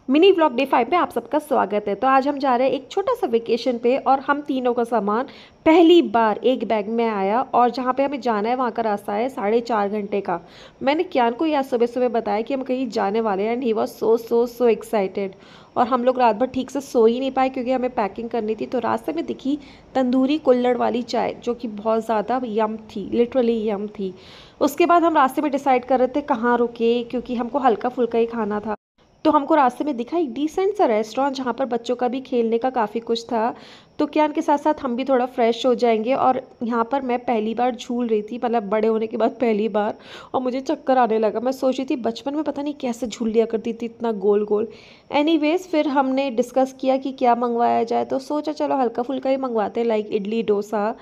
Mini vlog day 5 में आप सबका स्वागत है। तो आज हम जा रहे हैं एक छोटा सा वेकेशन पे और हम तीनों का सामान पहली बार एक बैग में आया और जहाँ पे हमें जाना है वहाँ का रास्ता है 4.5 घंटे का। मैंने कियान को यह सुबह सुबह बताया कि हम कहीं जाने वाले हैं and he was so excited. और हम लोग रात भर ठीक से सो ही नहीं पाए क्योंकि हमें पैकिंग करनी थी। तो रास्ते में दिखी तंदूरी कुल्हड़ वाली चाय जो कि बहुत ज़्यादा यम थी, लिटरली यम थी। उसके बाद हम रास्ते में डिसाइड कर रहे थे कहाँ रुके क्योंकि हमको हल्का फुल्का ही खाना था। तो हमको रास्ते में दिखा एक डिसेंट सा रेस्टोरेंट जहाँ पर बच्चों का भी खेलने का काफ़ी कुछ था। तो कियान के साथ साथ हम भी थोड़ा फ्रेश हो जाएंगे। और यहाँ पर मैं पहली बार झूल रही थी, मतलब बड़े होने के बाद पहली बार। और मुझे चक्कर आने लगा। मैं सोच रही थी बचपन में पता नहीं कैसे झूल लिया करती थी इतना गोल गोल। एनीवेज फिर हमने डिस्कस किया कि क्या मंगवाया जाए, तो सोचा चलो हल्का फुल्का ही मंगवाते हैं, लाइक इडली डोसा।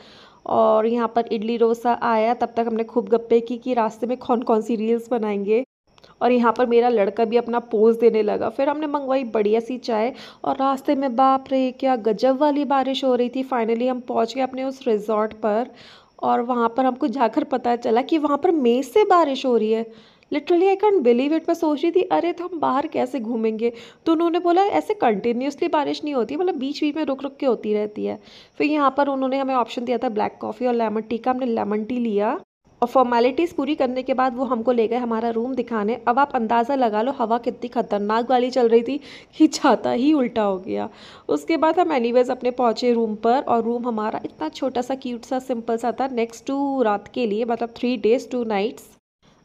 और यहाँ पर इडली डोसा आया तब तक हमने खूब गप्पे की कि रास्ते में कौन कौन सी रील्स बनाएंगे। और यहाँ पर मेरा लड़का भी अपना पोज देने लगा। फिर हमने मंगवाई बढ़िया सी चाय और रास्ते में बाप रे क्या गजब वाली बारिश हो रही थी। फाइनली हम पहुँच गए अपने उस रिजॉर्ट पर। और वहाँ पर हमको जाकर पता चला कि वहाँ पर मेघ से बारिश हो रही है। Literally I can't believe it. मैं सोच रही थी अरे तो हम बाहर कैसे घूमेंगे। तो उन्होंने बोला ऐसे कंटिन्यूसली बारिश नहीं होती, मतलब बीच बीच में रुक रुक के होती रहती है। फिर यहाँ पर उन्होंने हमें ऑप्शन दिया था ब्लैक कॉफ़ी और लेमन टी का। हमने लेमन टी लिया और फॉर्मेलिटीज़ पूरी करने के बाद वो हमको ले गए हमारा रूम दिखाने। अब आप अंदाज़ा लगा लो हवा कितनी खतरनाक वाली चल रही थी कि छाता ही उल्टा हो गया। उसके बाद हम एनीवेज अपने पहुँचे रूम पर और रूम हमारा इतना छोटा सा क्यूट सा सिंपल सा था। नेक्स्ट टू रात के लिए, मतलब 3 days 2 nights।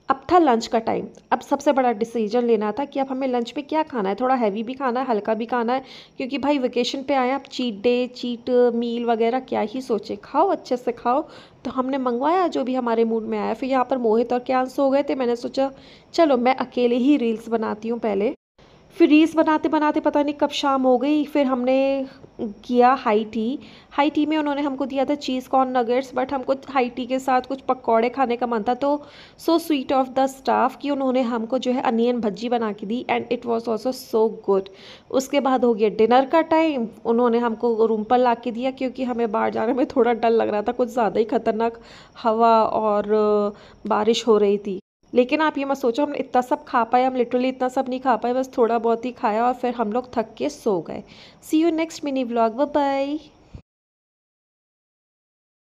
अब था लंच का टाइम। अब सबसे बड़ा डिसीजन लेना था कि अब हमें लंच में क्या खाना है, थोड़ा हैवी भी खाना है हल्का भी खाना है। क्योंकि भाई वेकेशन पे आए, अब चीट डे चीट मील वगैरह क्या ही सोचे, खाओ अच्छे से खाओ। तो हमने मंगवाया जो भी हमारे मूड में आया। फिर यहाँ पर मोहित और क्या सो गए थे। मैंने सोचा चलो मैं अकेले ही रील्स बनाती हूँ पहले। फिर रील्स बनाते बनाते पता नहीं कब शाम हो गई। फिर हमने किया हाई टी। हाई टी में उन्होंने हमको दिया था चीज़ कॉर्न नगेट्स, बट हमको हाई टी के साथ कुछ पकौड़े खाने का मन था। तो so sweet of the staff कि उन्होंने हमको जो है अनियन भज्जी बना के दी and it was also so good. उसके बाद हो गया डिनर का टाइम। उन्होंने हमको रूम पर ला के दिया क्योंकि हमें बाहर जाने में थोड़ा डर लग रहा था, कुछ ज़्यादा ही खतरनाक हवा और बारिश हो रही थी। लेकिन आप ये मत सोचो हम इतना सब खा पाए, हम लिटरली इतना सब नहीं खा पाए, बस थोड़ा बहुत ही खाया और फिर हम लोग थक के सो गए। See you next mini vlog, bye bye.